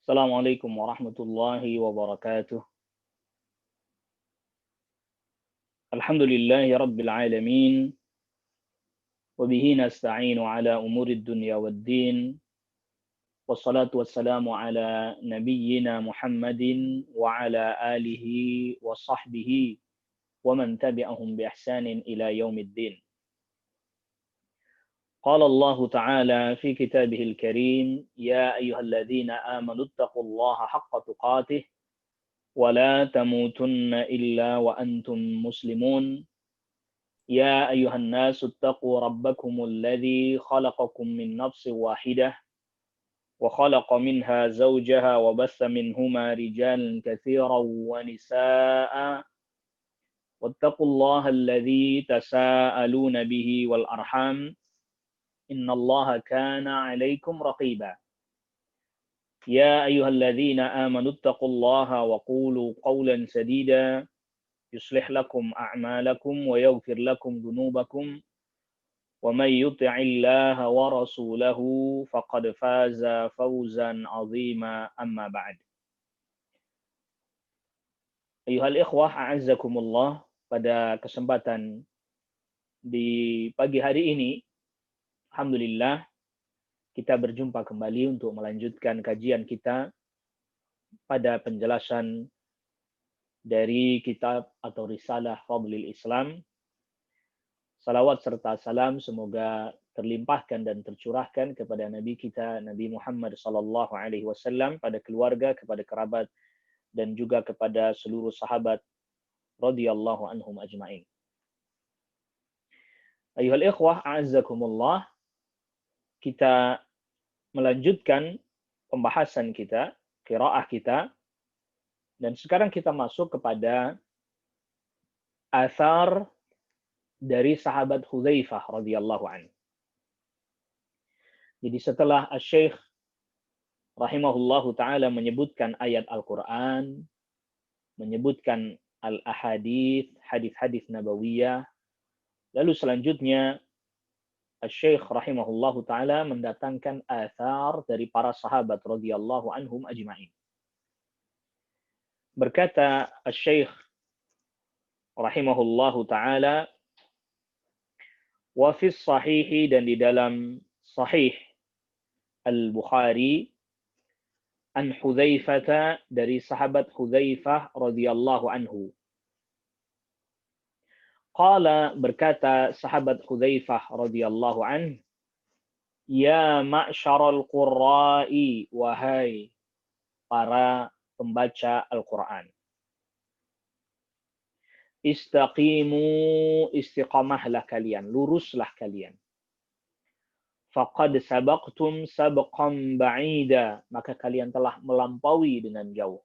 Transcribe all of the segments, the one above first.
Assalamualaikum warahmatullahi wabarakatuh. Alhamdulillahi rabbil alamin. Wabihi nasta'inu ala umuri dunya waddin. Wassalatu wassalamu ala nabiyyina Muhammadin wa ala alihi wa sahbihi wa man tabi'ahum bi ihsanin ila yaumiddin. Qala Allah Ta'ala fi kitabihil karim, ya ayyuhalladzina amanu taqullaha haqqa tuqatih wa la tamutunna illa wa antum muslimun. يا أيها الناس اتقوا ربكم الذي خلقكم من نفس واحدة وخلق منها زوجها وبث منهما رجالا كثيرا ونساء واتقوا الله الذي تساءلون به والأرحام إن الله كان عليكم رقيبا يا أيها الذين آمنوا اتقوا الله وقولوا قولا سديدا يصلح لكم أعمالكم ويغفر لكم ذنوبكم ومن يطع الله ورسوله فقد فاز فوزا عظيما أما بعد. Ayuhal ikhwah a'azzakumullah, pada kesempatan di pagi hari ini alhamdulillah kita berjumpa kembali untuk melanjutkan kajian kita pada penjelasan dari kitab atau risalah Fadlil Islam. Salawat serta salam semoga terlimpahkan dan tercurahkan kepada Nabi kita, Nabi Muhammad sallallahu alaihi wasallam, pada keluarga, kepada kerabat, dan juga kepada seluruh sahabat radhiyallahu anhum ajma'in. Ayuhal ikhwah a'azzakumullah, kita melanjutkan pembahasan kita, qiraah kita, dan sekarang kita masuk kepada athar dari sahabat Hudzaifah radhiyallahu anhu. Jadi setelah Asy-Syaikh rahimahullahu taala menyebutkan ayat Al-Qur'an, menyebutkan al-ahadits, hadis-hadis nabawiyah, lalu selanjutnya Asy-Syaikh rahimahullahu taala mendatangkan athar dari para sahabat radhiyallahu anhum ajma'in. Berkata Asy-Syaikh rahimahullahu taala, wa fi sahih, dan di dalam sahih Al-Bukhari, an Hudzaifah, dari sahabat Hudzaifah radhiyallahu anhu. Qala, berkata sahabat Hudzaifah radhiyallahu anhu, ya ma'syaral qurra'i, wahai para pembaca Al-Quran, istaqimu, istiqamahlah kalian, luruslah kalian. Faqad sabaqtum sabqan ba'ida, maka kalian telah melampaui dengan jauh.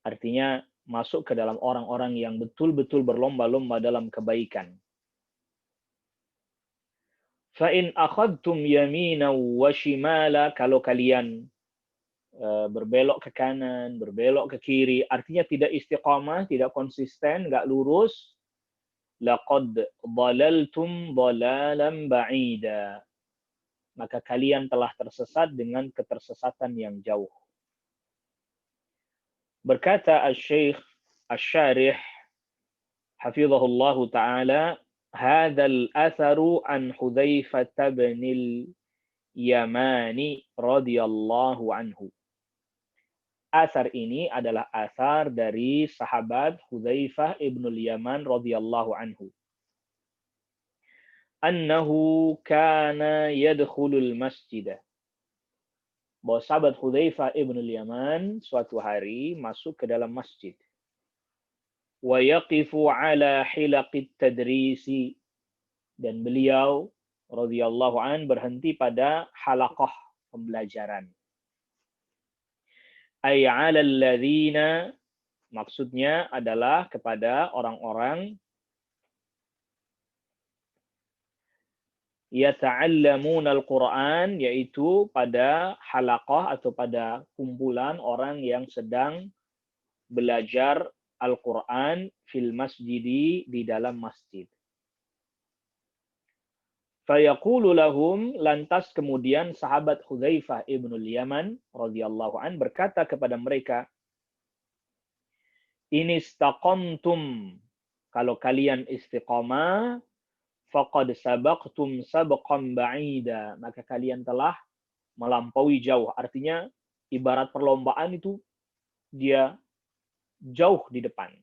Artinya masuk ke dalam orang-orang yang betul-betul berlomba-lomba dalam kebaikan. Fa in akhadtum yamina wa shimala, kalau kalian berbelok ke kanan, berbelok ke kiri, artinya tidak istiqamah, tidak konsisten, nggak lurus. Laqad dhalaltum dhalalan ba'ida, maka kalian telah tersesat dengan ketersesatan yang jauh. Berkata Asy-Syaikh Asy-Syarih hafizahullahu taala, hadzal atharu an Hudzaifah bin al-Yamani radhiyallahu anhu. Asar ini adalah asar dari sahabat Hudzaifah ibn al-Yaman radhiyallahu anhu. Annahu kana yadkhulul masjid. Bahwa sahabat Hudzaifah ibn al-Yaman suatu hari masuk ke dalam masjid. Wa yaqifu ala hilaqit tadrisi, dan beliau radhiyallahu an berhenti pada halaqah pembelajaran. Ay 'alal ladzina, maksudnya adalah kepada orang-orang yata'allamuna al-Qur'an, yaitu pada halaqah atau pada kumpulan orang yang sedang belajar Al-Qur'an fil masjidi, di dalam masjid. Fayaqulu lahum, lantas kemudian sahabat Hudzaifah ibnul Yaman radhiyallahu an berkata kepada mereka, "In istaqamtum, kalau kalian istiqamah, faqad sabaqtum sabqan ba'ida, maka kalian telah melampaui jauh." Artinya ibarat perlombaan itu dia jauh di depan.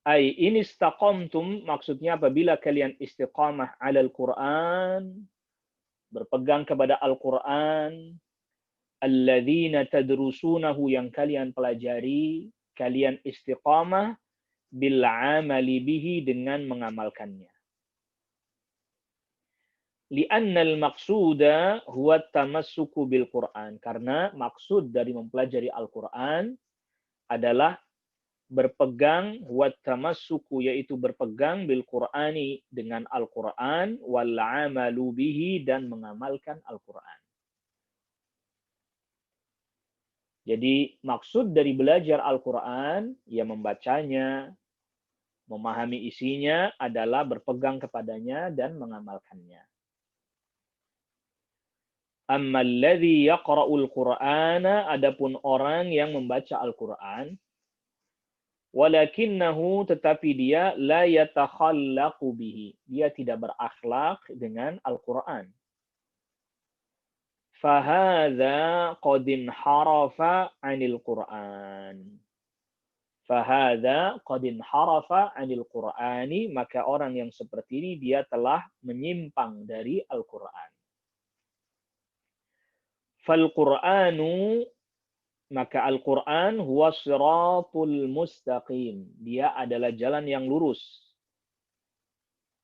Ai in istaqamtum, maksudnya apabila kalian istiqamah 'alal Qur'an, berpegang kepada Al-Qur'an, alladzina tadrusunahu, yang kalian pelajari, kalian istiqamah bil 'amali bihi, dengan mengamalkannya. Li'annal maqsuda huwa tamassuku bil Qur'an, karena maksud dari mempelajari Al-Qur'an adalah berpegang, wat tamassuku, yaitu berpegang, bil Qur'ani, dengan Al-Qur'an, wal 'amalu bihi, dan mengamalkan Al-Qur'an. Jadi maksud dari belajar Al-Qur'an, ya membacanya, memahami isinya, adalah berpegang kepadanya dan mengamalkannya. Ammal ladzi yaqra'ul Qur'ana, adapun orang yang membaca Al-Qur'an, walakinnahu, tetapi dia la yatakhallaqu bihi, dia tidak berakhlak dengan Al-Qur'an. Fahadza qad inharafa 'anil Qur'an. Fahadza qad inharafa 'anil Qur'ani, maka orang yang seperti ini dia telah menyimpang dari Al-Qur'an. Fal Qur'anu, maka Al-Quran, huwa siratul mustaqim, dia adalah jalan yang lurus.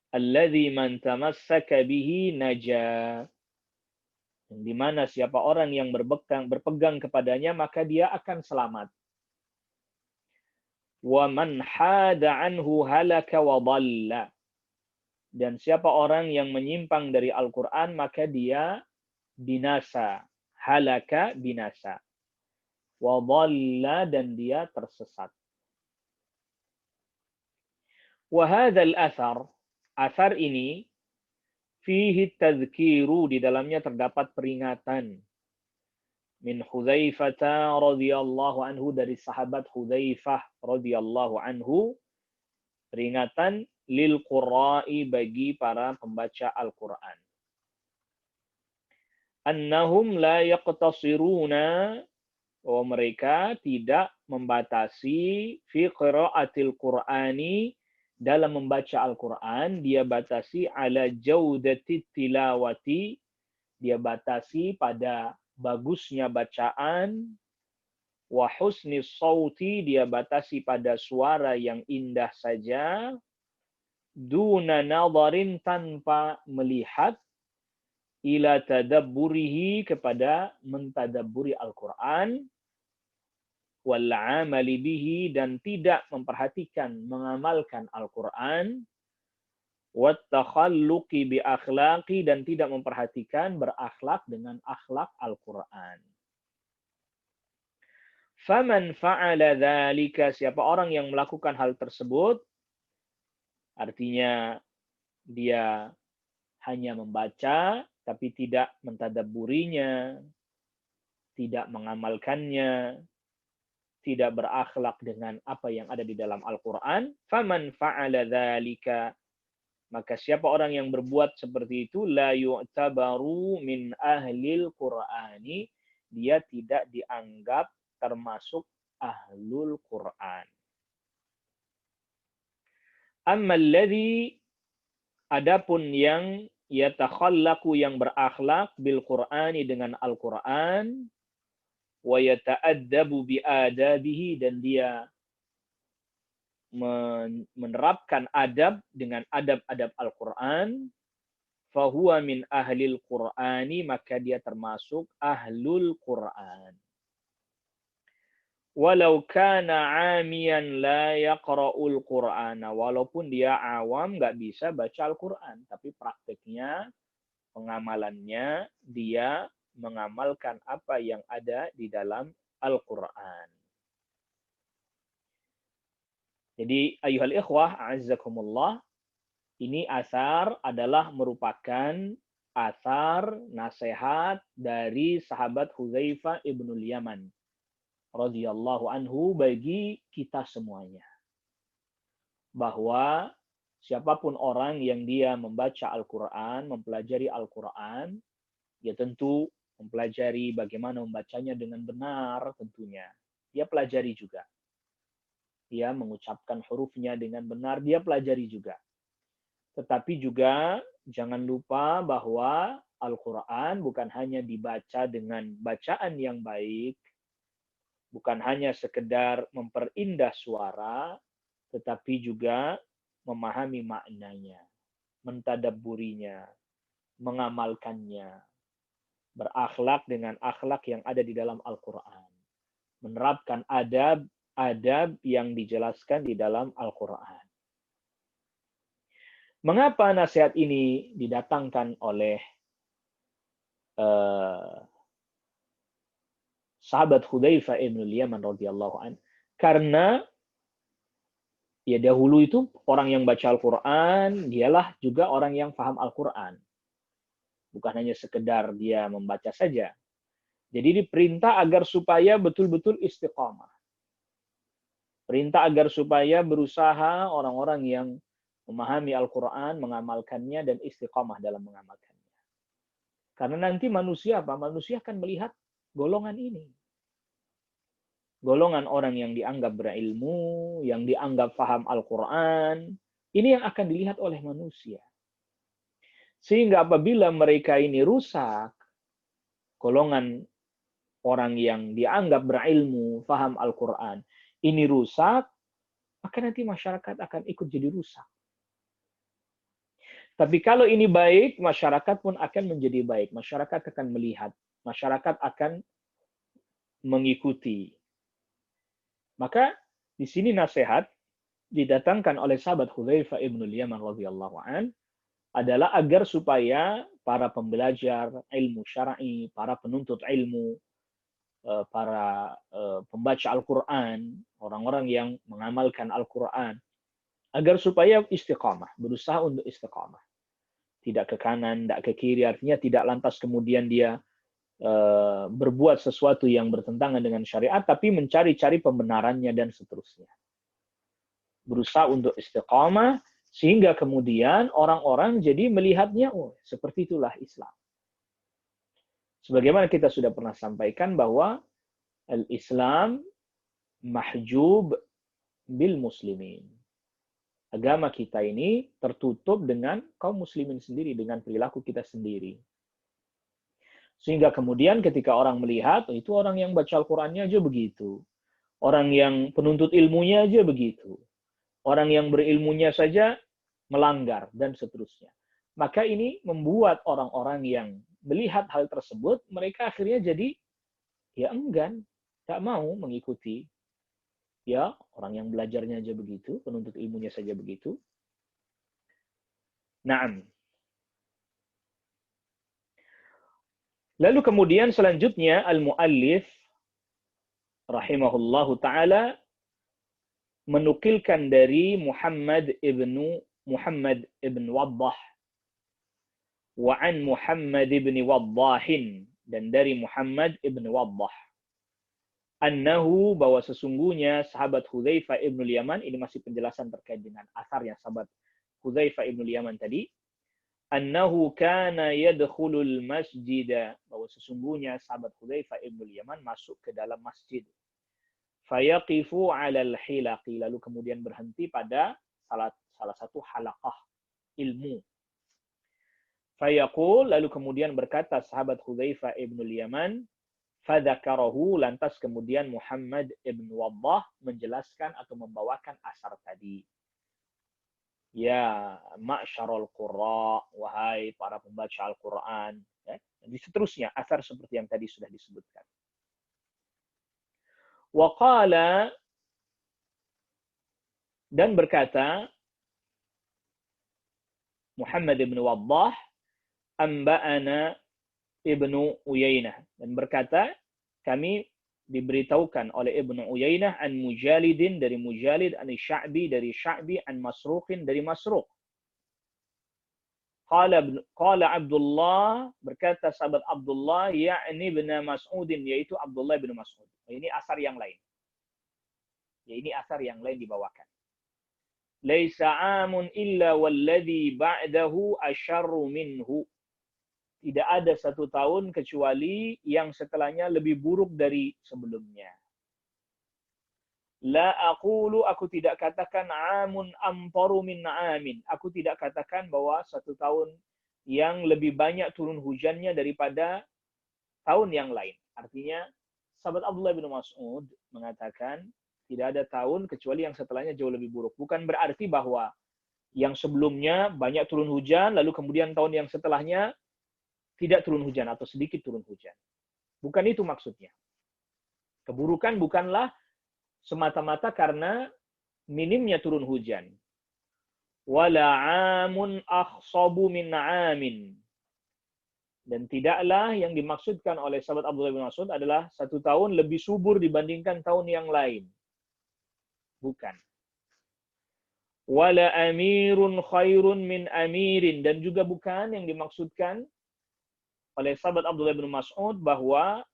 Alladzi man tamassaka bihi naja, di mana siapa orang yang berpegang kepadanya, maka dia akan selamat. Wa man hada anhu halaka wa dhalla, dan siapa orang yang menyimpang dari Al-Quran, maka dia binasa. Halaka, binasa. Wa dhalla, dan dia tersesat. Wa hadzal athar ini, fihi tadhkiru, di dalamnya terdapat peringatan, min Hudzaifah radhiyallahu anhu, dari sahabat Hudzaifah radhiyallahu anhu, peringatan lil qurra'i, bagi para pembaca Al-Qur'an. Annahum la yaqtasiruna, bahwa mereka tidak membatasi fi qiraatil Qur'ani, dalam membaca Al-Quran, dia batasi ala jaudati tilawati, dia batasi pada bagusnya bacaan, wa husni sauti, dia batasi pada suara yang indah saja, duna nadharin, tanpa melihat, ila tadabburihi, kepada mentadabburi Al-Quran, wal amali bihi, dan tidak memperhatikan mengamalkan Al-Quran, wat takhalluqi bi akhlaqi, dan tidak memperhatikan berakhlak dengan akhlak Al-Quran. Faman fa'ala dzalika, siapa orang yang melakukan hal tersebut, artinya dia hanya membaca tapi tidak mentadabburinya, tidak mengamalkannya, tidak berakhlak dengan apa yang ada di dalam Al-Quran, faman fa'ala dzalika, maka siapa orang yang berbuat seperti itu, la yu'tabaru min ahlil Qur'ani, dia tidak dianggap termasuk ahlul Qur'an. Ammal ladzi, adapun yang yatakhallaku, yang berakhlak, bil Qur'ani, dengan Al-Qur'an, wa yata'addabu bi adabihi, dan dia menerapkan adab dengan adab-adab Al-Quran, fahuwa min ahlil Qur'ani, maka dia termasuk ahlul Qur'an. Walau kana amiyan la yaqra'ul Qur'ana, walaupun dia awam, nggak bisa baca Al-Quran, tapi prakteknya, pengamalannya, dia mengamalkan apa yang ada di dalam Al-Quran. Jadi ayuhal ikhwah a'azzakumullah, Ini asar adalah merupakan asar nasihat dari sahabat Hudzaifah ibnul Yaman radhiyallahu anhu bagi kita semuanya. Bahwa siapapun orang yang dia membaca Al-Quran, mempelajari Al-Quran, dia tentu mempelajari bagaimana membacanya dengan benar tentunya. Dia pelajari juga. Dia mengucapkan hurufnya dengan benar, dia pelajari juga. Tetapi juga jangan lupa bahwa Al-Quran bukan hanya dibaca dengan bacaan yang baik, bukan hanya sekedar memperindah suara, tetapi juga memahami maknanya, mentadabburinya, mengamalkannya, berakhlak dengan akhlak yang ada di dalam Al-Quran, menerapkan adab yang dijelaskan di dalam Al-Quran. Mengapa nasihat ini didatangkan oleh sahabat Hudzaifah ibn Yaman radhiyallahu an? Karena ya dahulu itu orang yang baca Al-Quran, dialah juga orang yang paham Al-Quran. Bukan hanya sekedar dia membaca saja. Jadi diperintah agar supaya betul-betul istiqamah. Perintah agar supaya berusaha orang-orang yang memahami Al-Quran, mengamalkannya, dan istiqamah dalam mengamalkannya. Karena nanti manusia apa? Manusia akan melihat golongan ini. Golongan orang yang dianggap berilmu, yang dianggap paham Al-Quran, ini yang akan dilihat oleh manusia. Sehingga apabila mereka ini rusak, golongan orang yang dianggap berilmu, paham Al-Quran, ini rusak, maka nanti masyarakat akan ikut jadi rusak. Tapi kalau ini baik, masyarakat pun akan menjadi baik. Masyarakat akan melihat. Masyarakat akan mengikuti. Maka di sini nasihat didatangkan oleh sahabat Hudzaifah ibnul Yaman radhiyallahu an adalah agar supaya para pembelajar ilmu syar'i, para penuntut ilmu, para pembaca Al-Quran, orang-orang yang mengamalkan Al-Quran, agar supaya istiqamah, berusaha untuk istiqamah. Tidak ke kanan, tidak ke kiri, artinya tidak lantas kemudian dia berbuat sesuatu yang bertentangan dengan syariat, tapi mencari-cari pembenarannya dan seterusnya. Berusaha untuk istiqamah, sehingga kemudian orang-orang jadi melihatnya, oh seperti itulah Islam. Sebagaimana kita sudah pernah sampaikan bahwa al-Islam mahjub bil muslimin. Agama kita ini tertutup dengan kaum muslimin sendiri, dengan perilaku kita sendiri. Sehingga kemudian ketika orang melihat, oh, itu orang yang baca Al-Qurannya aja begitu. Orang yang penuntut ilmunya aja begitu. Orang yang berilmunya saja melanggar, dan seterusnya. Maka ini membuat orang-orang yang melihat hal tersebut, mereka akhirnya jadi ya enggan, tak mau mengikuti. Ya, orang yang belajarnya aja begitu, penuntut ilmunya saja begitu. Naam. Lalu kemudian selanjutnya al-muallif rahimahullahu taala menukilkan dari Muhammad ibn Waddah wa an Muhammad ibn Waddahin, dan dari Muhammad ibn Waddah annahu, bahwa sesungguhnya sahabat Hudzaifah ibn Yaman, ini masih penjelasan terkait dengan asar yang sahabat Hudzaifah ibn Yaman tadi, annahu kana yadkhulul masjid, bahwa sesungguhnya sahabat Hudzaifah ibn Yaman masuk ke dalam masjid, fayaqifu 'alal hilaqi, lalu kemudian berhenti pada salah satu halaqah ilmu. Fayaqul, lalu kemudian berkata sahabat Hudzaifah ibn Yaman, fadzakarahu, lantas kemudian Muhammad ibn Waddah menjelaskan atau membawakan asar tadi. Ya ma'syarul qurra, wahai para pembaca Al-Quran, ya, dan seterusnya asar seperti yang tadi sudah disebutkan. Wa qala, dan berkata Muhammad ibn Waddah, amba'ana Ibnu Uyainah, dan berkata kami diberitahukan oleh Ibnu Uyainah an Mujalidin, dari Mujalid, an Sya'bi, dari Sya'bi, an Masruqin, dari Masruq. Qala Abdullah, berkata sahabat Abdullah, yakni bin Mas'udin, yaitu Abdullah bin Mas'ud. Ini asar yang lain. Ya, ini asar yang lain dibawakan. Laisa amun illa walladhi ba'dahu asyarru minhu. Tidak ada satu tahun kecuali yang setelahnya lebih buruk dari sebelumnya. La aqulu, aku tidak katakan amun amtaru min amin. Aku tidak katakan bahwa satu tahun yang lebih banyak turun hujannya daripada tahun yang lain. Artinya, sahabat Abdullah bin Mas'ud mengatakan, tidak ada tahun kecuali yang setelahnya jauh lebih buruk. Bukan berarti bahwa yang sebelumnya banyak turun hujan, lalu kemudian tahun yang setelahnya tidak turun hujan atau sedikit turun hujan. Bukan itu maksudnya. Keburukan bukanlah semata-mata karena minimnya turun hujan. Wala amun akhsabu min amin. Dan tidaklah yang dimaksudkan oleh sahabat Abdullah bin Mas'ud adalah satu tahun lebih subur dibandingkan tahun yang lain. Bukan. Wala amirun khairun min amirin. Dan juga bukan yang dimaksudkan oleh sahabat Abdullah bin Mas'ud bahwa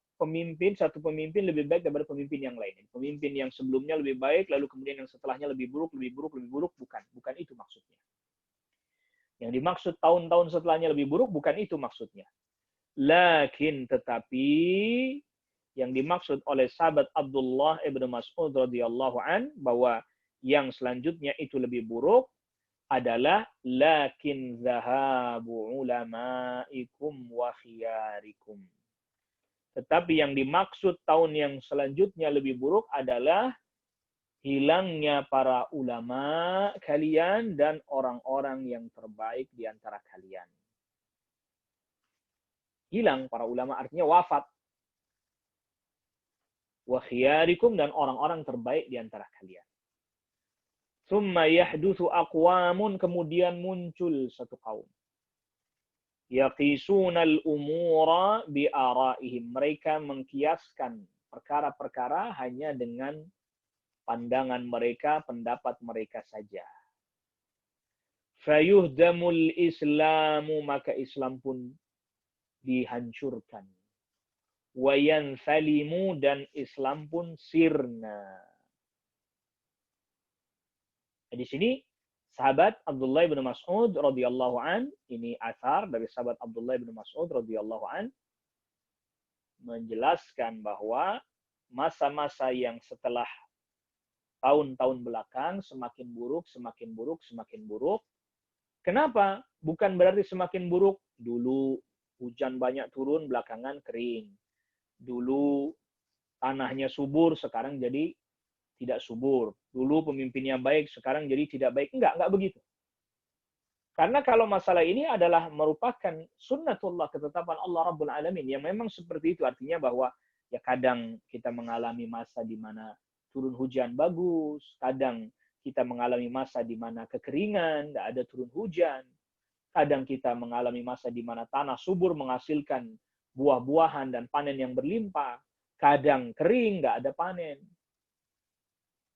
satu pemimpin lebih baik daripada pemimpin yang lain. Pemimpin yang sebelumnya lebih baik, lalu kemudian yang setelahnya lebih buruk. Bukan. Bukan itu maksudnya. Yang dimaksud tahun-tahun setelahnya lebih buruk, bukan itu maksudnya. Lakin tetapi yang dimaksud oleh sahabat Abdullah ibn Mas'ud radhiyallahu an bahwa yang selanjutnya itu lebih buruk adalah lakin zahabu ulamaikum wa khiyarikum. Tetapi yang dimaksud tahun yang selanjutnya lebih buruk adalah hilangnya para ulama kalian dan orang-orang yang terbaik di antara kalian. Hilang para ulama artinya wafat. Wa khiyarikum, dan orang-orang terbaik di antara kalian. Tsumma yahdutsu aqwamun, kemudian muncul satu kaum. Yaqisunal umura bi araihim. Mereka mengkiaskan perkara-perkara hanya dengan pandangan mereka, pendapat mereka saja. Fayuhdamul islamu, maka Islam pun dihancurkan. Wayanfalimu, dan Islam pun sirna. Di sini sahabat Abdullah bin Mas'ud radhiyallahu an, ini athar dari sahabat Abdullah bin Mas'ud radhiyallahu an, menjelaskan bahwa masa-masa yang setelah tahun-tahun belakang semakin buruk, semakin buruk, semakin buruk. Kenapa? Bukan berarti semakin buruk. Dulu hujan banyak turun, belakangan kering. Dulu tanahnya subur, sekarang jadi tidak subur. Dulu pemimpinnya baik, sekarang jadi tidak baik. Enggak begitu. Karena kalau masalah ini adalah merupakan sunnatullah, ketetapan Allah Rabbul Alamin, yang memang seperti itu. Artinya bahwa ya kadang kita mengalami masa di mana turun hujan bagus, kadang kita mengalami masa di mana kekeringan, tidak ada turun hujan. Kadang kita mengalami masa di mana tanah subur menghasilkan buah-buahan dan panen yang berlimpah. Kadang kering, nggak ada panen.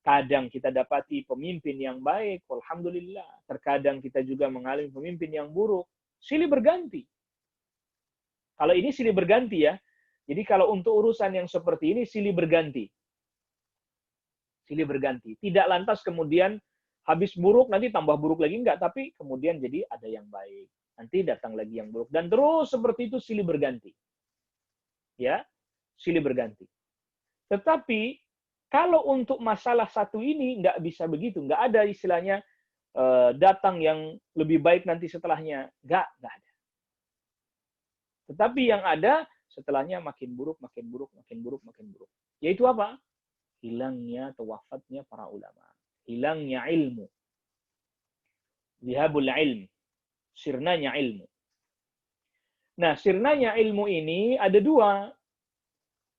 Kadang kita dapati pemimpin yang baik, alhamdulillah. Terkadang kita juga mengalami pemimpin yang buruk. Silih berganti. Kalau ini silih berganti ya. Jadi kalau untuk urusan yang seperti ini silih berganti. Silih berganti. Tidak lantas kemudian habis buruk, nanti tambah buruk lagi. Enggak, tapi kemudian jadi ada yang baik. Nanti datang lagi yang buruk. Dan terus seperti itu silih berganti. Ya, silih berganti. Tetapi kalau untuk masalah satu ini nggak bisa begitu. Nggak ada istilahnya datang yang lebih baik nanti setelahnya. Nggak ada. Tetapi yang ada setelahnya makin buruk, makin buruk, makin buruk, makin buruk. Yaitu apa? Hilangnya atau wafatnya para ulama. Hilangnya ilmu. Zihabul ilm. Sirnanya ilmu. Nah, sirnanya ilmu ini ada dua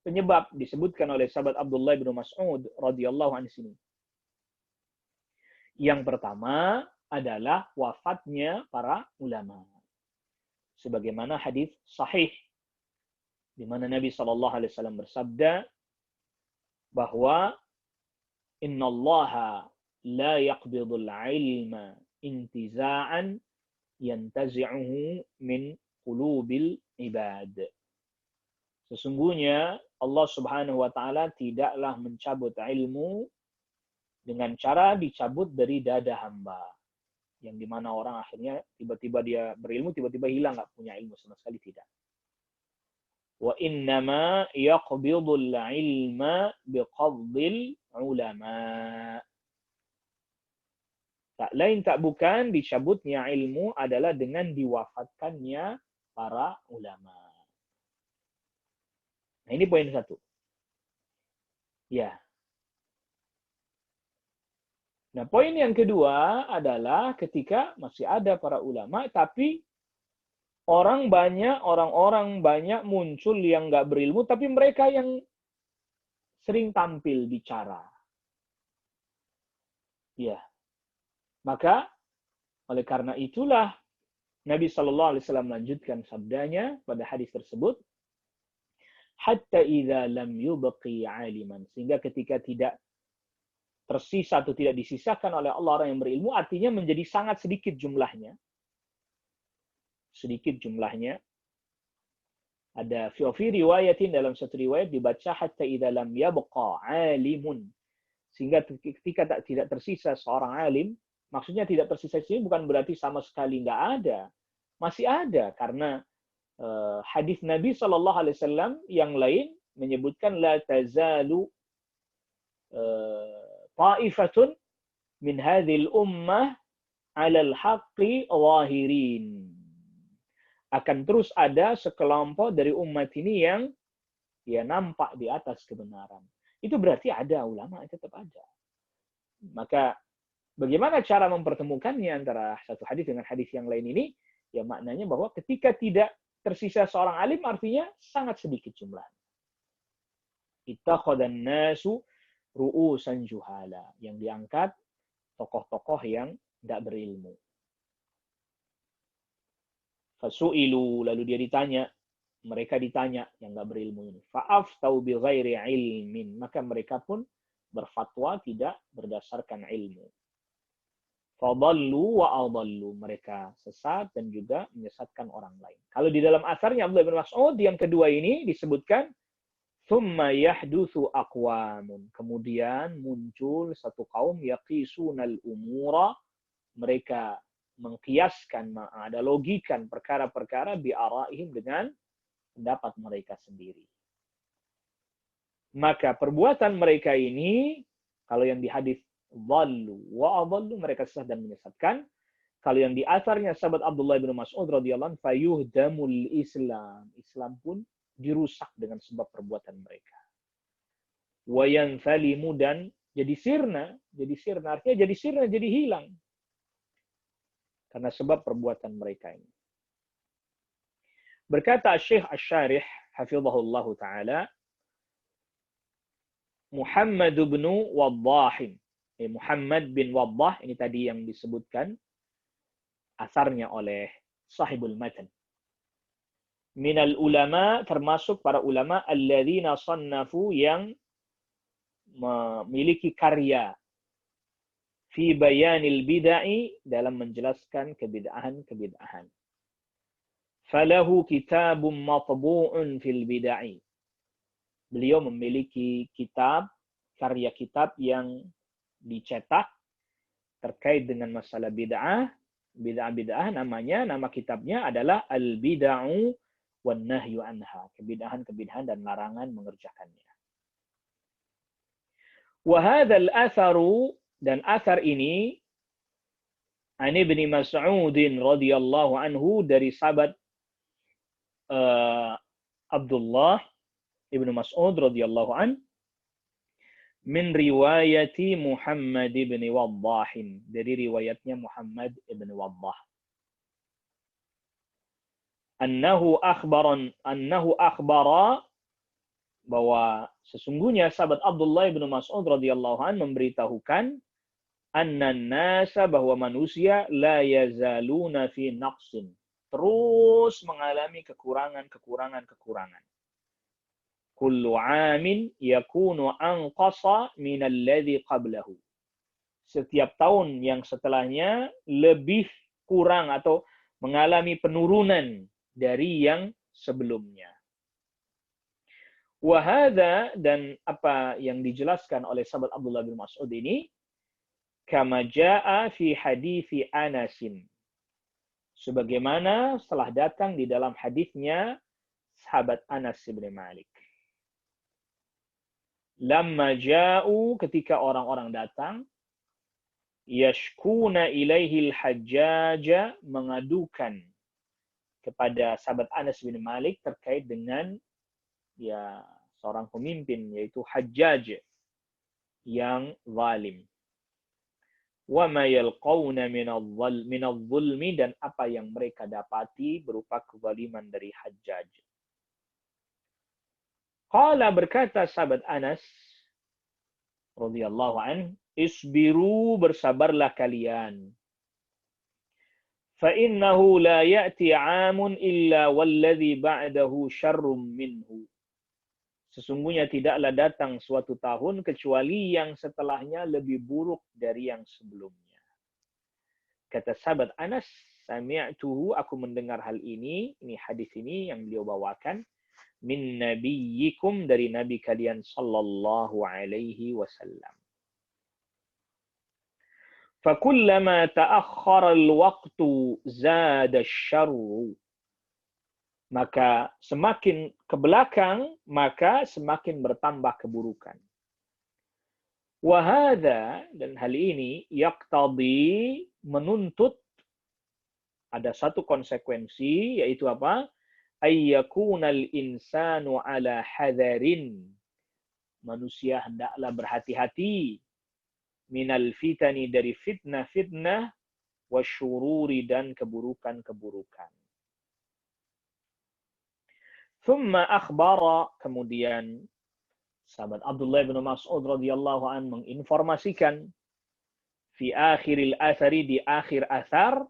penyebab disebutkan oleh sahabat Abdullah bin Mas'ud radhiyallahu anhu sini. Yang pertama adalah wafatnya para ulama. Sebagaimana hadis sahih di mana Nabi sallallahu alaihi wasallam bersabda bahwa innallaha la yaqbidul ilma intiza'an yantazi'uhu min qulubil ibad. Sesungguhnya Allah Subhanahu wa taala tidaklah mencabut ilmu dengan cara dicabut dari dada hamba. Yang dimana orang akhirnya tiba-tiba dia berilmu, tiba-tiba hilang, nggak punya ilmu sama sekali, tidak. Wa innama yaqbidul ilma biqabdil ulama. Tak lain tak bukan dicabutnya ilmu adalah dengan diwafatkannya para ulama. Nah, ini poin satu. Ya. Nah, poin yang kedua adalah ketika masih ada para ulama, tapi orang-orang banyak muncul yang nggak berilmu, tapi mereka yang sering tampil bicara. Ya. Maka, oleh karena itulah, Nabi SAW melanjutkan sabdanya pada hadis tersebut, hatta idza lam yubqi aliman, sehingga ketika tidak tersisa atau tidak disisakan oleh Allah orang yang berilmu, artinya menjadi sangat sedikit jumlahnya. Sedikit jumlahnya. Ada fi riwayatin, dalam satu riwayat dibaca hatta idza lam yabqa alimun, sehingga ketika tidak tersisa seorang alim, maksudnya tidak tersisa sini bukan berarti sama sekali nggak ada, masih ada, karena hadis Nabi SAW yang lain menyebutkan la tazalu ta'ifatun min hadhil ummah 'alal haqqi zahirin. Akan terus ada sekelompok dari umat ini yang nampak di atas kebenaran. Itu berarti ada ulama, tetap ada. Maka bagaimana cara mempertemukannya antara satu hadis dengan hadis yang lain ini? Ya maknanya bahwa ketika tidak tersisa seorang alim, artinya sangat sedikit jumlahnya. Ittakhadhan nasu ru'usan juhala, yang diangkat tokoh-tokoh yang tidak berilmu. Fasu'ilu, lalu dia ditanya, mereka ditanya yang nggak berilmu ini. Fa'aftau bi ghairi ilmin, maka mereka pun berfatwa tidak berdasarkan ilmu. Fadallu wa adallu, mereka sesat dan juga menyesatkan orang lain. Kalau di dalam asarnya Abdullah bin Mas'ud yang kedua ini disebutkan thumma yahdutsu aqwamun, kemudian muncul satu kaum yaqisunal umura, mereka mengkiaskan, analogikan perkara-perkara bi araihim, dengan pendapat mereka sendiri. Maka perbuatan mereka ini, kalau yang di hadis dhallu wa adallu, mereka sesat dan menyesatkan. Kalau yang di asarnya sahabat Abdullah bin Mas'ud radhiyallahu anhu, fayuhdamul Islam, Islam pun dirusak dengan sebab perbuatan mereka. Wa yanfalimu, dan jadi sirna artinya jadi sirna, jadi hilang karena sebab perbuatan mereka ini. Berkata Syekh Asy-Syarih hafizahullah taala, Muhammad bin Waddah, Muhammad bin Waddah ini tadi yang disebutkan asarnya oleh sahibul matan. Minal ulama, termasuk para ulama alladzina sannafu, yang memiliki karya fi bayanil bid'ah, dalam menjelaskan kebid'ahan. Falahu kitabun matbu'un fil bid'ah. Beliau memiliki karya kitab yang dicetak terkait dengan masalah bid'ah, nama kitabnya adalah Al-Bid'ah wan Nahyu anha, kebid'ahan dan larangan mengerjakannya. Wa hadzal atharu, dan athar ini, an Ibnu Mas'ud radhiyallahu anhu, dari sahabat Abdullah Ibnu Mas'ud radhiyallahu an, min riwayati Muhammad ibn Waddah, dari riwayatnya Muhammad ibn Waddah, annahu akhbara, bahwa sesungguhnya sahabat Abdullah ibn Mas'ud radhiyallahu an memberitahukan, anna nasa, bahwa manusia, la yazaluna fi naqsin, terus mengalami kekurangan. Kullu amin yakunu anqasa min alladhi qablahu. Setiap tahun yang setelahnya lebih kurang atau mengalami penurunan dari yang sebelumnya. Wahada, dan apa yang dijelaskan oleh sahabat Abdullah bin Mas'ud ini, kama jaa fi hadithi Anasin. Sebagaimana setelah datang di dalam hadisnya sahabat Anas bin Malik. Lamma ja'u, ketika orang-orang datang, yashkuna ilaihil hajjaja, mengadukan kepada sahabat Anas bin Malik terkait dengan ya seorang pemimpin, yaitu Hajjaj yang zalim. Wa ma yalqawna minadh zulmi, dan apa yang mereka dapati berupa kezaliman dari Hajjaj. Qala, berkata sahabat Anas radhiyallahu an, isbiru, bersabarlah kalian. Fa innahu la ya'ti 'amun illa walladhi ba'dahu syarrum minhu. Sesungguhnya tidaklah datang suatu tahun kecuali yang setelahnya lebih buruk dari yang sebelumnya. Kata sahabat Anas, sami'tuhu, aku mendengar hal ini hadis ini yang beliau bawakan, min nabiyyikum, dari nabi kalian sallallahu alaihi wasallam. Fakullama ta'akhkhara al-waqtu zada asy-syarru. Maka semakin ke belakang, maka semakin bertambah keburukan. Wahada, dan hal ini yaqtadi, menuntut ada satu konsekuensi, yaitu apa? Ayyakunal insanu ala hadarin. Manusia hendaklah berhati-hati minal fitani, dari fitnah-fitnah, wasyururi, dan keburukan-keburukan. Thumma akhbara, kemudian sahabat Abdullah bin Mas'ud radhiyallahu an menginformasikan fi akhiril athari, di akhir athar,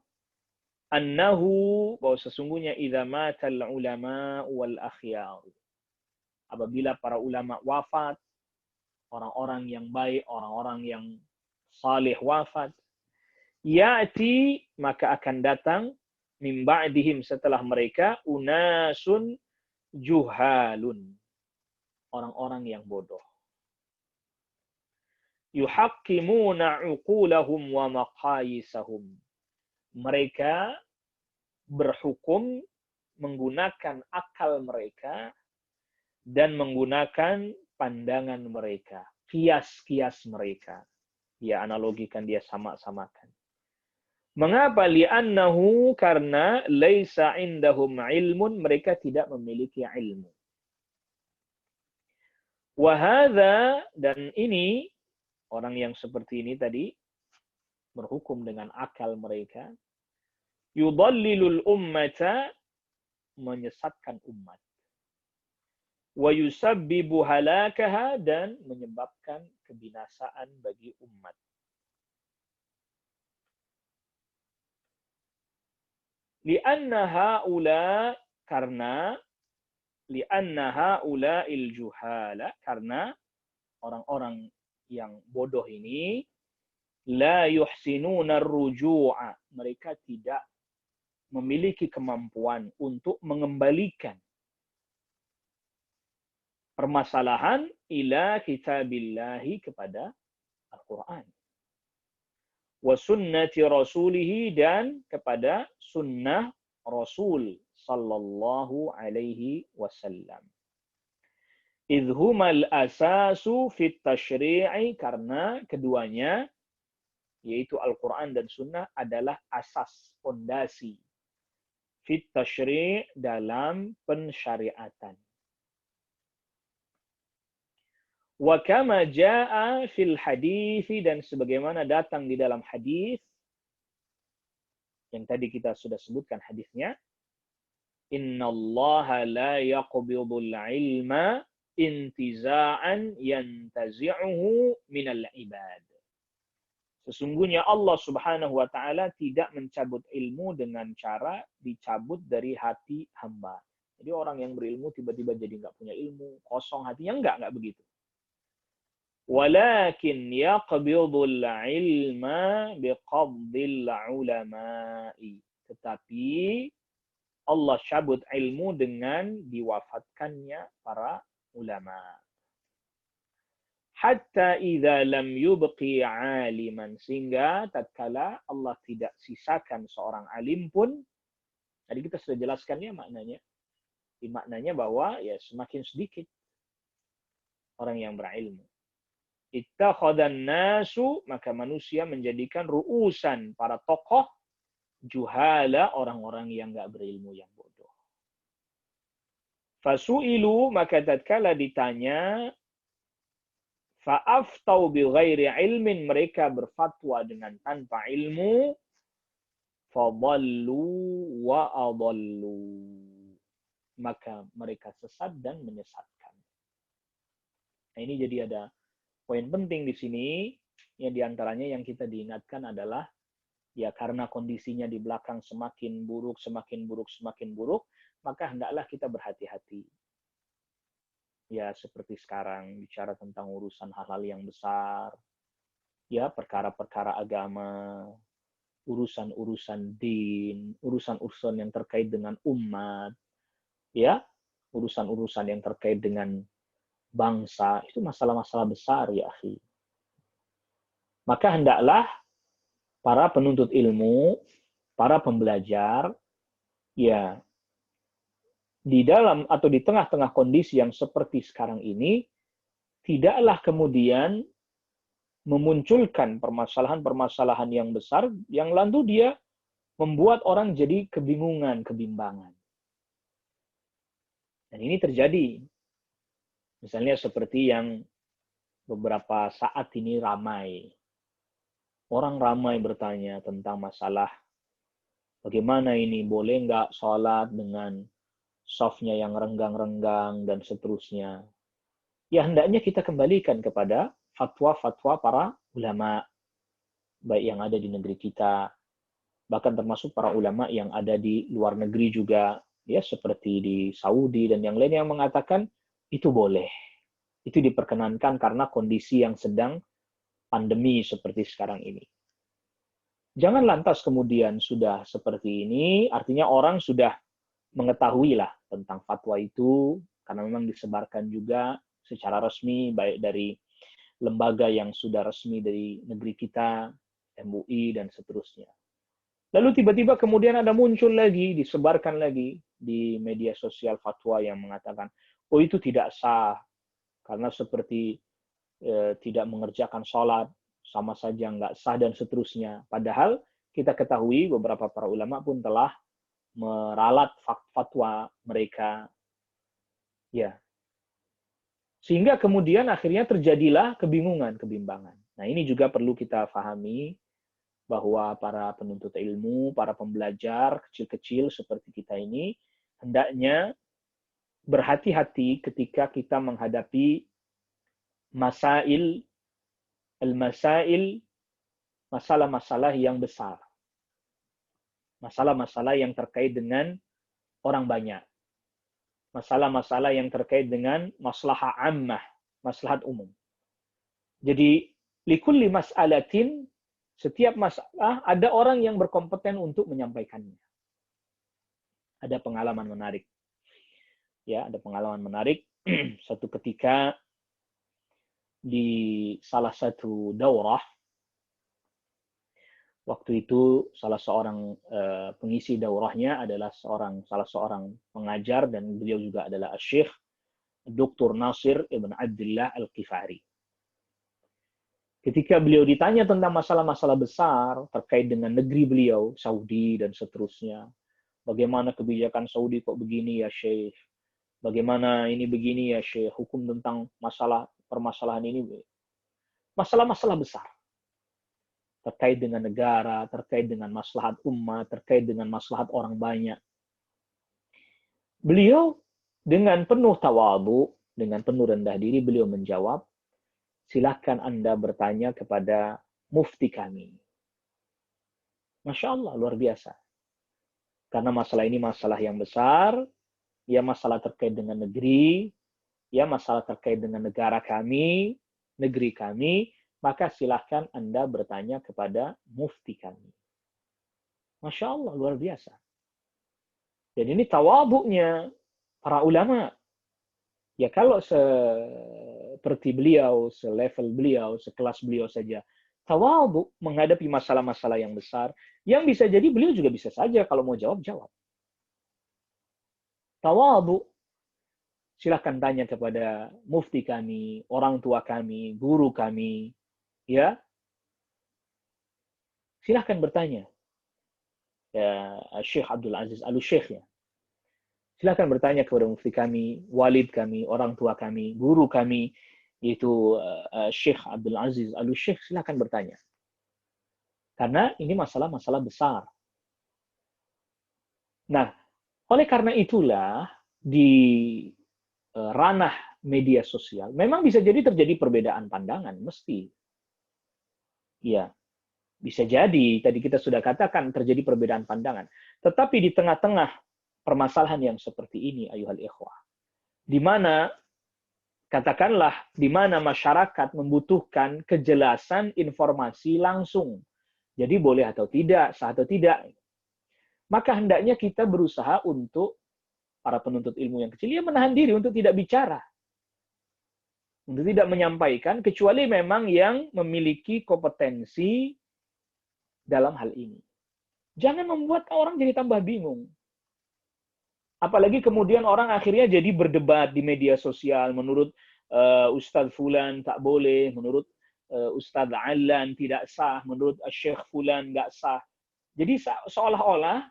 annahu, bahwa sesungguhnya idza matal ulama wal akhyar, apabila para ulama wafat, orang-orang yang baik, orang-orang yang saleh wafat, ya'ti, maka akan datang, min ba'dihim, setelah mereka, unasun juhalun, orang-orang yang bodoh. Yuhakkimuna uqulahum wa maqayisahum. Mereka berhukum menggunakan akal mereka dan menggunakan pandangan mereka, kias-kias mereka. Dia analogikan, dia sama-samakan. Mengapa? Li'annahu, karena laisa indahum ilmun, mereka tidak memiliki ilmu. Wahada, dan ini, orang yang seperti ini tadi, berhukum dengan akal mereka, yudallilul ummata, menyesatkan umat. Wa yusabbibu halakaha, dan menyebabkan kebinasaan bagi umat. Li'anna haula, karena li'anna haula'il juhala, karena orang-orang yang bodoh ini, la yuhsinuna ar-ruju'a, mereka tidak memiliki kemampuan untuk mengembalikan permasalahan ila kitabillahi, kepada Al-Quran. Wa sunnati rasulihi, dan kepada sunnah Rasul sallallahu alaihi wasallam. Idhumal asasu fit tashri'i, karena keduanya, yaitu Al-Quran dan sunnah, adalah asas, fondasi, fit tashri', dalam pensyariatan. Wa kama jaa fil hadis, dan sebagaimana datang di dalam hadis yang tadi kita sudah sebutkan hadisnya, innallaha la yaqbidul ilma intiza'an yantazi'uhu minal ibad. Sesungguhnya Allah Subhanahu wa taala tidak mencabut ilmu dengan cara dicabut dari hati hamba. Jadi orang yang berilmu tiba-tiba jadi nggak punya ilmu, kosong hatinya, nggak begitu. Walakin yaqbidul ilma biqabdil ulama'i. Tetapi Allah cabut ilmu dengan diwafatkannya para ulama. Hatta idza lam yubqi aliman, sehingga tatkala Allah tidak sisakan seorang alim pun. Tadi kita sudah jelaskan ya maknanya. Maknanya bahwa ya semakin sedikit orang yang berilmu. Ittakhadhan nasu, maka manusia menjadikan ru'usan, para tokoh, juhala, orang-orang yang enggak berilmu, yang bodoh. Fasu'ilu, maka tatkala ditanya, fa'aftau bighairi ilmin, mereka berfatwa dengan tanpa ilmu, fadallu wa adallu, maka mereka sesat dan menyesatkan. Nah, ini jadi ada poin penting di sini, yang diantaranya yang kita diingatkan adalah, ya karena kondisinya di belakang semakin buruk, maka hendaklah kita berhati-hati. Ya seperti sekarang bicara tentang urusan hal-hal yang besar, ya perkara-perkara agama, urusan-urusan din, urusan-urusan yang terkait dengan umat, ya urusan-urusan yang terkait dengan bangsa, itu masalah-masalah besar ya akhi. Maka hendaklah para penuntut ilmu, para pembelajar, ya di dalam atau di tengah-tengah kondisi yang seperti sekarang ini, tidaklah kemudian memunculkan permasalahan-permasalahan yang besar, yang lalu dia membuat orang jadi kebingungan, kebimbangan. Dan ini terjadi. Misalnya seperti yang beberapa saat ini ramai. Orang ramai bertanya tentang masalah bagaimana ini, boleh nggak sholat dengan softnya yang renggang-renggang dan seterusnya. Ya hendaknya kita kembalikan kepada fatwa-fatwa para ulama, baik yang ada di negeri kita, bahkan termasuk para ulama yang ada di luar negeri juga, ya seperti di Saudi dan yang lain yang mengatakan itu boleh. Itu diperkenankan karena kondisi yang sedang pandemi seperti sekarang ini. Jangan lantas kemudian sudah seperti ini, artinya orang sudah mengetahuilah tentang fatwa itu, karena memang disebarkan juga secara resmi, baik dari lembaga yang sudah resmi dari negeri kita, MUI, dan seterusnya. Lalu tiba-tiba kemudian ada muncul lagi, disebarkan lagi di media sosial fatwa yang mengatakan, oh itu tidak sah, karena seperti tidak mengerjakan sholat, sama saja nggak sah, dan seterusnya. Padahal kita ketahui beberapa para ulama pun telah meralat fatwa mereka, ya, sehingga kemudian akhirnya terjadilah kebingungan, kebimbangan. Nah ini juga perlu kita pahami bahwa para penuntut ilmu, para pembelajar kecil-kecil seperti kita ini hendaknya berhati-hati ketika kita menghadapi masalah-masalah yang besar. Masalah-masalah yang terkait dengan orang banyak. Masalah-masalah yang terkait dengan maslahah ammah, maslahat umum. Jadi, likulli mas'alatin, setiap masalah ada orang yang berkompeten untuk menyampaikannya. Ada pengalaman menarik. Ya, ada pengalaman menarik. Satu ketika di salah satu daurah, waktu itu salah seorang pengisi daurahnya adalah salah seorang pengajar, dan beliau juga adalah Syekh Dr. Nasir Ibn Abdullah Al-Qifari. Ketika beliau ditanya tentang masalah-masalah besar terkait dengan negeri beliau, Saudi dan seterusnya, bagaimana kebijakan Saudi kok begini ya Syekh? Bagaimana ini begini ya Syekh? Hukum tentang permasalahan ini, masalah-masalah besar. Terkait dengan negara, terkait dengan maslahat umat, terkait dengan maslahat orang banyak. Beliau dengan penuh tawadhu, dengan penuh rendah diri, beliau menjawab, silakan Anda bertanya kepada mufti kami. Masya Allah, luar biasa. Karena masalah ini masalah yang besar, ya masalah terkait dengan negeri, ya masalah terkait dengan negara kami, negeri kami, maka silahkan Anda bertanya kepada mufti kami. Masya Allah, luar biasa. Dan ini tawadhu'nya para ulama. Ya kalau seperti beliau, selevel beliau, sekelas beliau saja, tawadhu menghadapi masalah-masalah yang besar, yang bisa jadi beliau juga bisa saja kalau mau jawab, jawab. Tawadhu, silahkan tanya kepada mufti kami, orang tua kami, guru kami, ya, silahkan bertanya. Ya, Syekh Abdul Aziz Al-Syekh, ya. Silahkan bertanya kepada mufti kami, walid kami, orang tua kami, guru kami, yaitu Syekh Abdul Aziz Al-Syekh, silahkan bertanya. Karena ini masalah-masalah besar. Nah, oleh karena itulah di ranah media sosial, memang bisa jadi terjadi perbedaan pandangan, mesti. Ya, bisa jadi, tadi kita sudah katakan terjadi perbedaan pandangan. Tetapi di tengah-tengah permasalahan yang seperti ini, ayuhal ikhwah, di mana katakanlah di mana masyarakat membutuhkan kejelasan informasi langsung. Jadi boleh atau tidak, sah atau tidak. Maka hendaknya kita berusaha untuk para penuntut ilmu yang kecil, ya menahan diri untuk tidak bicara. Untuk tidak menyampaikan, kecuali memang yang memiliki kompetensi dalam hal ini. Jangan membuat orang jadi tambah bingung. Apalagi kemudian orang akhirnya jadi berdebat di media sosial. Menurut Ustadz Fulan tak boleh, menurut Ustadz Alan tidak sah, menurut Syekh Fulan nggak sah. Jadi seolah-olah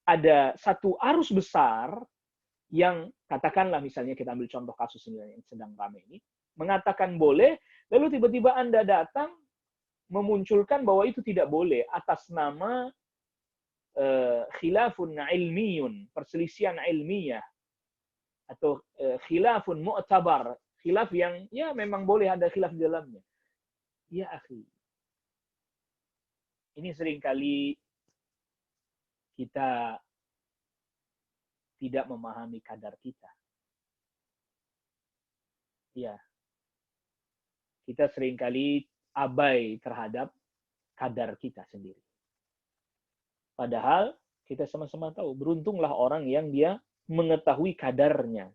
ada satu arus besar yang katakanlah misalnya kita ambil contoh kasus ini yang sedang ramai ini, mengatakan boleh, lalu tiba-tiba Anda datang memunculkan bahwa itu tidak boleh atas nama khilafun ilmiyun, perselisihan ilmiah, atau khilafun mu'tabar, khilaf yang ya memang boleh ada khilaf di dalamnya. Ya akhi, ini seringkali kita tidak memahami kadar kita. Ya, kita seringkali abai terhadap kadar kita sendiri. Padahal kita sama-sama tahu, beruntunglah orang yang dia mengetahui kadarnya,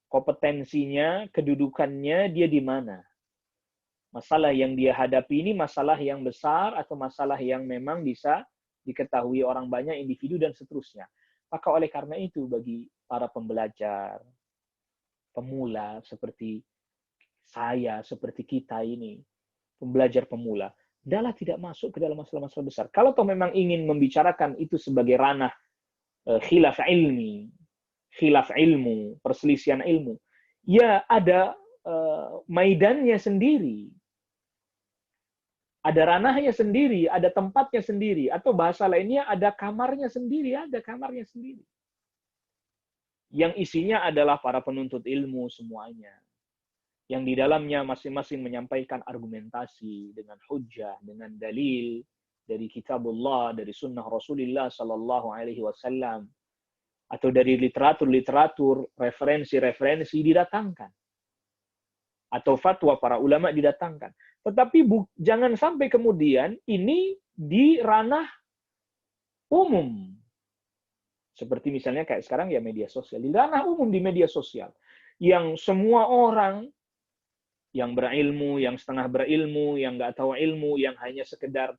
kompetensinya, kedudukannya, dia di mana. Masalah yang dia hadapi ini masalah yang besar atau masalah yang memang bisa diketahui orang banyak, individu, dan seterusnya. Maka oleh karena itu, bagi para pembelajar, pemula seperti saya, seperti kita ini, pembelajar pemula, adalah tidak masuk ke dalam masalah-masalah besar. Kalau toh memang ingin membicarakan itu sebagai ranah khilaf ilmi, khilaf ilmu, perselisihan ilmu, ya ada maidannya sendiri. Ada ranahnya sendiri, ada tempatnya sendiri, atau bahasa lainnya ada kamarnya sendiri, ada kamarnya sendiri. Yang isinya adalah para penuntut ilmu semuanya. Yang di dalamnya masing-masing menyampaikan argumentasi dengan hujjah, dengan dalil dari kitabullah, dari sunnah Rasulullah sallallahu alaihi wasallam, atau dari literatur-literatur, referensi-referensi didatangkan, atau fatwa para ulama didatangkan. Tetapi jangan sampai kemudian ini di ranah umum. Seperti misalnya kayak sekarang ya media sosial. Di ranah umum di media sosial. Yang semua orang yang berilmu, yang setengah berilmu, yang nggak tahu ilmu, yang hanya sekedar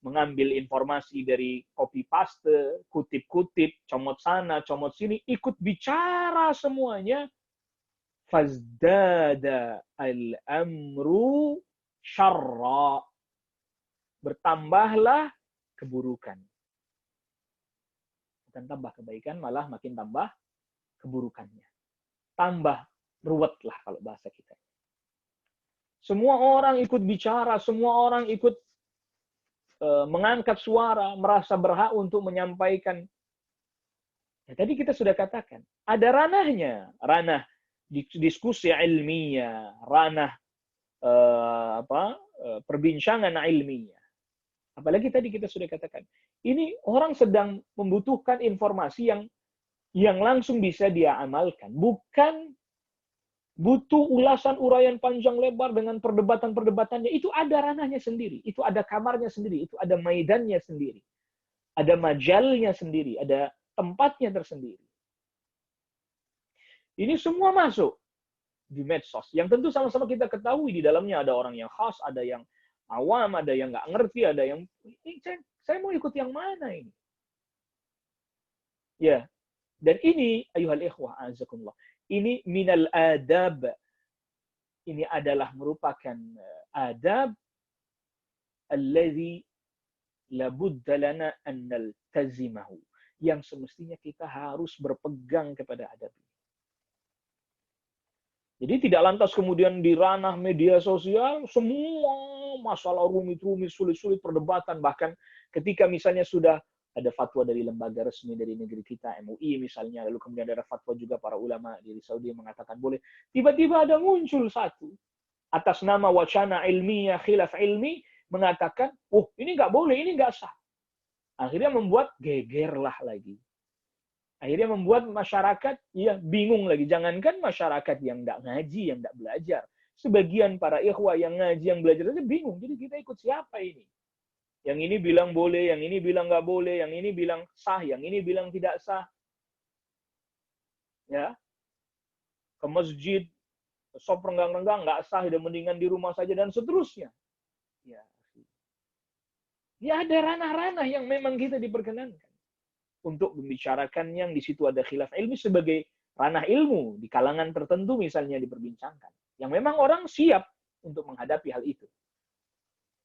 mengambil informasi dari copy paste, kutip-kutip, comot sana, comot sini, ikut bicara semuanya. Fazdada al-amru syarra. Bertambahlah keburukan. Bukan tambah kebaikan, malah makin tambah keburukannya. Tambah ruwetlah kalau bahasa kita. Semua orang ikut bicara, semua orang ikut mengangkat suara, merasa berhak untuk menyampaikan. Ya, tadi kita sudah katakan, ada ranahnya, ranah diskusi ilmiah, ranah perbincangan ilmiah. Apalagi tadi kita sudah katakan, ini orang sedang membutuhkan informasi yang langsung bisa dia amalkan, bukan butuh ulasan uraian panjang lebar dengan perdebatan-perdebatannya. Itu ada ranahnya sendiri, itu ada kamarnya sendiri, itu ada maidannya sendiri. Ada majalnya sendiri, ada tempatnya tersendiri. Ini semua masuk di medsos. Yang tentu sama-sama kita ketahui di dalamnya ada orang yang khas, ada yang awam, ada yang nggak ngerti, ada yang saya mau ikut yang mana ini? Ya, dan ini ayuhal ikhwah azakumullah. Ini minal adab. Ini adalah merupakan adab alladzi labudda lana an naltazimahu. Yang semestinya kita harus berpegang kepada adab ini. Jadi tidak lantas kemudian di ranah media sosial semua masalah rumit-rumit, sulit-sulit, perdebatan. Bahkan ketika misalnya sudah ada fatwa dari lembaga resmi dari negeri kita, MUI misalnya, lalu kemudian ada fatwa juga para ulama dari Saudi yang mengatakan boleh. Tiba-tiba ada muncul satu atas nama wacana ilmiah, khilaf ilmi, mengatakan, oh ini nggak boleh, ini nggak sah. Akhirnya membuat gegerlah lagi. Akhirnya membuat masyarakat ya bingung lagi. Jangankan masyarakat yang nggak ngaji, yang nggak belajar. Sebagian para ikhwah yang ngaji, yang belajar aja bingung. Jadi kita ikut siapa ini? Yang ini bilang boleh, yang ini bilang nggak boleh, yang ini bilang sah, yang ini bilang tidak sah. Ya, ke masjid, sop renggang-renggang nggak sah, udah mendingan di rumah saja dan seterusnya. Ya ada ranah-ranah yang memang kita diperkenankan untuk membicarakan yang di situ ada khilaf ilmi sebagai ranah ilmu di kalangan tertentu misalnya diperbincangkan. Yang memang orang siap untuk menghadapi hal itu.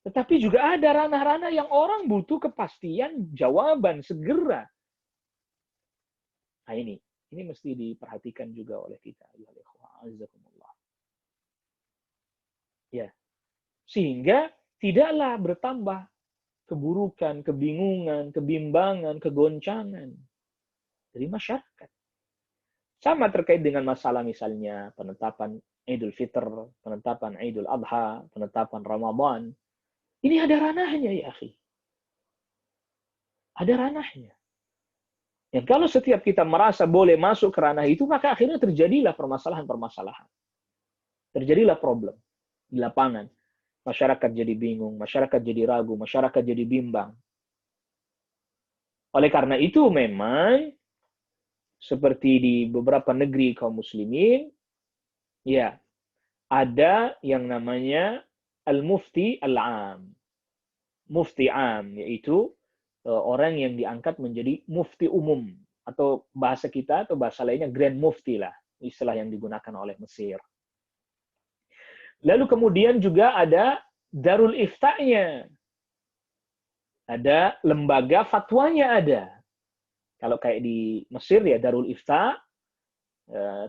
Tetapi juga ada ranah-ranah yang orang butuh kepastian jawaban segera. Nah ini mesti diperhatikan juga oleh kita. Ya, sehingga tidaklah bertambah keburukan, kebingungan, kebimbangan, kegoncangan dari masyarakat. Sama terkait dengan masalah misalnya penetapan Idul Fitr, penetapan Idul Adha, penetapan Ramadan. Ini ada ranahnya ya akhi. Ada ranahnya. Dan kalau setiap kita merasa boleh masuk ke ranah itu, maka akhirnya terjadilah permasalahan-permasalahan. Terjadilah problem di lapangan. Masyarakat jadi bingung, masyarakat jadi ragu, masyarakat jadi bimbang. Oleh karena itu memang seperti di beberapa negeri kaum muslimin, ya ada yang namanya al-mufti al-am. Mufti am, yaitu orang yang diangkat menjadi mufti umum. Atau bahasa kita, atau bahasa lainnya grand mufti lah. Istilah yang digunakan oleh Mesir. Lalu kemudian juga ada Darul Ifta'nya. Ada lembaga fatwanya ada. Kalau kayak di Mesir ya Darul Ifta,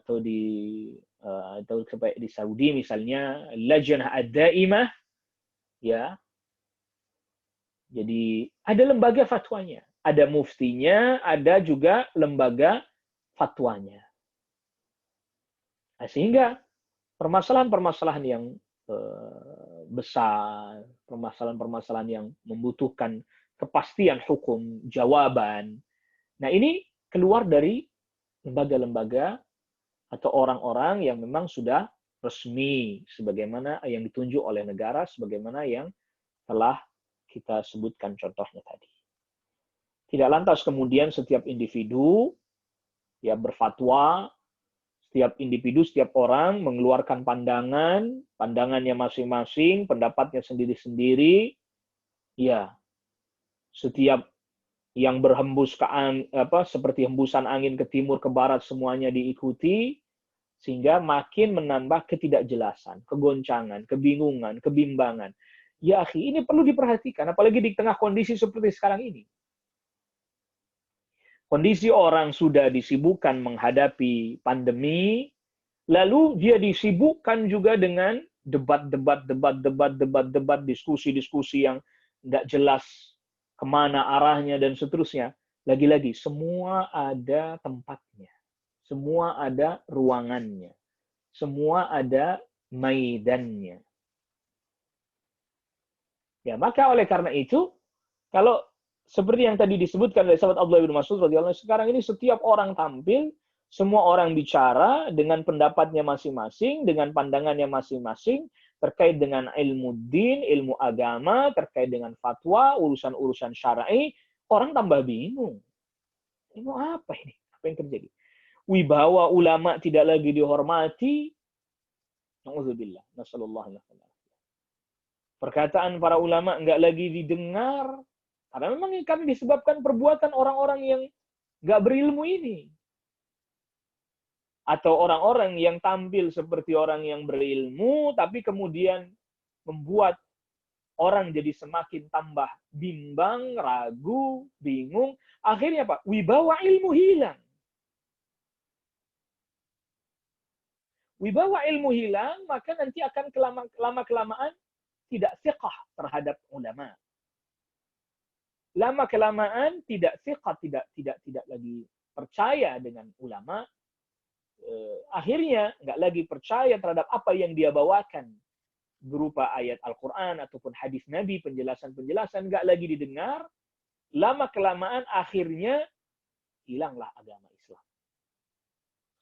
atau di Saudi misalnya Lajnah Ad-Daimah, ya. Jadi ada lembaga fatwanya, ada muftinya, ada juga lembaga fatwanya. Nah, sehingga permasalahan-permasalahan yang besar, permasalahan-permasalahan yang membutuhkan kepastian hukum, jawaban. Nah, ini keluar dari lembaga-lembaga atau orang-orang yang memang sudah resmi, sebagaimana yang ditunjuk oleh negara, sebagaimana yang telah kita sebutkan contohnya tadi. Tidak lantas kemudian setiap individu ya berfatwa, setiap individu, setiap orang mengeluarkan pandangannya masing-masing, pendapatnya sendiri-sendiri. Ya, setiap yang berhembus seperti hembusan angin ke timur, ke barat, semuanya diikuti, sehingga makin menambah ketidakjelasan, kegoncangan, kebingungan, kebimbangan. Ya, akhi, ini perlu diperhatikan, apalagi di tengah kondisi seperti sekarang ini. Kondisi orang sudah disibukkan menghadapi pandemi, lalu dia disibukkan juga dengan debat, diskusi-diskusi yang nggak jelas kemana arahnya dan seterusnya. Lagi-lagi, semua ada tempatnya. Semua ada ruangannya. Semua ada maidannya. Ya, maka oleh karena itu, kalau seperti yang tadi disebutkan oleh sahabat Abdullah bin Mas'ud radhiyallahu anhu, sekarang ini setiap orang tampil, semua orang bicara dengan pendapatnya masing-masing, dengan pandangannya masing-masing, terkait dengan ilmu din, ilmu agama, terkait dengan fatwa, urusan-urusan syar'i, orang tambah bingung. Ini mau apa ini? Apa yang terjadi? Wibawa ulama tidak lagi dihormati. Na'udzubillah. Nasallallahu alaihi wasallam. Perkataan para ulama nggak lagi didengar. Karena memang ini kan disebabkan perbuatan orang-orang yang nggak berilmu ini. Atau orang-orang yang tampil seperti orang yang berilmu, tapi kemudian membuat orang jadi semakin tambah bimbang, ragu, bingung. Akhirnya Pak, wibawa ilmu hilang. Wibawa ilmu hilang, maka nanti akan lama-kelamaan tidak thiqah terhadap ulama. Lama-kelamaan tidak thiqah, tidak lagi percaya dengan ulama. Akhirnya nggak lagi percaya terhadap apa yang dia bawakan berupa ayat Al-Quran ataupun hadis Nabi, penjelasan-penjelasan nggak lagi didengar. Lama-kelamaan akhirnya hilanglah agama Islam.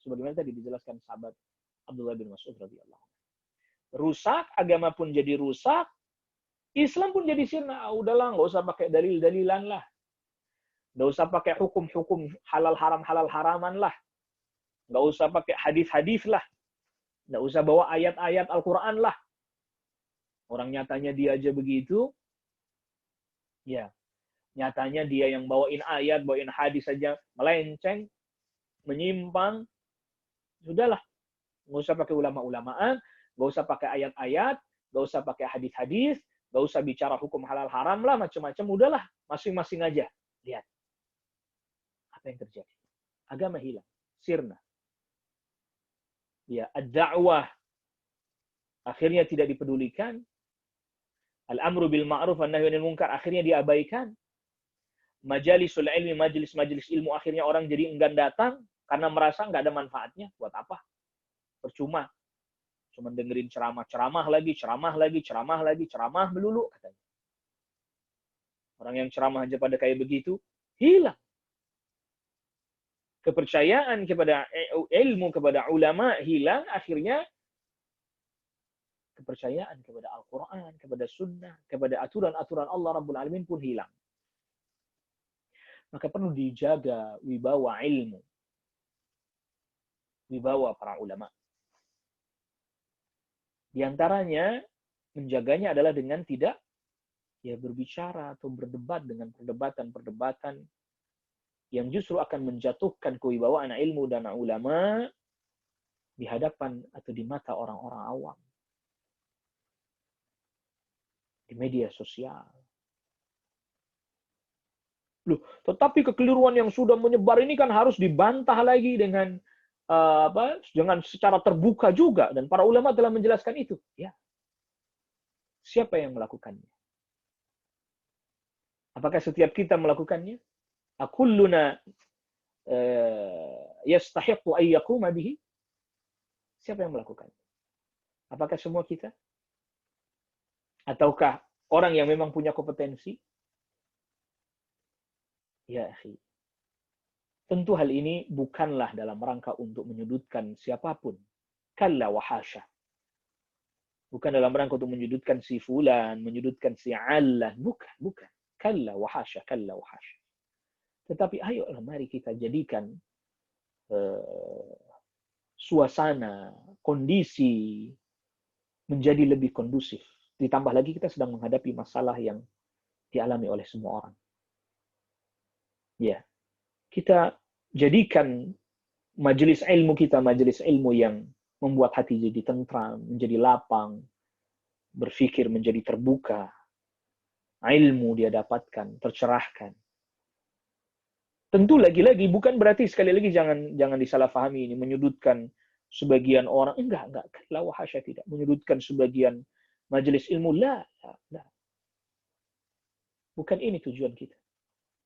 Sebagaimana tadi dijelaskan sahabat Abdullah bin Mas'ud radhiyallahu anhu. Rusak, agama pun jadi rusak, Islam pun jadi sirna. Udahlah, nggak usah pakai dalil-dalilan lah. Nggak usah pakai hukum-hukum halal haraman lah. Nggak usah pakai hadis-hadis lah. Nggak usah bawa ayat-ayat Al-Quran lah. Orang nyatanya dia aja begitu. Ya, nyatanya dia yang bawain ayat, bawain hadis saja melenceng, menyimpang. Sudahlah. Nggak usah pakai ulama-ulamaan, nggak usah pakai ayat-ayat, nggak usah pakai hadis-hadis, nggak usah bicara hukum halal haram lah, macam-macam. Udahlah, masing-masing aja. Lihat. Apa yang terjadi? Agama hilang. Sirna. Ya, ad-da'wah akhirnya tidak dipedulikan. Al-amru bil ma'ruf wan nahyu 'anil munkar akhirnya diabaikan. Majalisul ilmi, majelis-majelis ilmu akhirnya orang jadi enggan datang karena merasa nggak ada manfaatnya. Buat apa? Percuma. Cuma dengerin ceramah melulu katanya. Orang yang ceramah aja pada kayak begitu, hilang. Kepercayaan kepada ilmu, kepada ulama hilang, akhirnya kepercayaan kepada Al-Quran, kepada sunnah, kepada aturan-aturan Allah Rabbul Alamin pun hilang. Maka perlu dijaga wibawa ilmu, wibawa para ulama. Di antaranya menjaganya adalah dengan tidak berbicara atau berdebat dengan perdebatan-perdebatan yang justru akan menjatuhkan kewibawaan ilmu dan ulama di hadapan atau di mata orang-orang awam. Di media sosial. Loh, tetapi kekeliruan yang sudah menyebar ini kan harus dibantah lagi dengan dengan secara terbuka juga, dan para ulama telah menjelaskan itu. Ya. Siapa yang melakukannya? Apakah setiap kita melakukannya? Akulluna yastahiqu ay yaquma bihi? Siapa yang melakukannya? Apakah semua kita? Ataukah orang yang memang punya kompetensi? Ya, akhi. Tentu hal ini bukanlah dalam rangka untuk menyudutkan siapapun. Kalla wa hasya. Bukan dalam rangka untuk menyudutkan si fulan, menyudutkan si allan. Bukan. Kalla wa hasya, kalla wa hasya. Tetapi ayolah mari kita jadikan suasana, kondisi menjadi lebih kondusif. Ditambah lagi kita sedang menghadapi masalah yang dialami oleh semua orang. Ya, kita jadikan majelis ilmu kita majelis ilmu yang membuat hati jadi tentram, menjadi lapang, berpikir menjadi terbuka, ilmu dia dapatkan, tercerahkan. Tentu lagi-lagi bukan berarti sekali lagi jangan disalahfahami ini menyudutkan sebagian orang. Enggak. La wahasya tidak menyudutkan sebagian majelis ilmu. La. Bukan ini tujuan kita.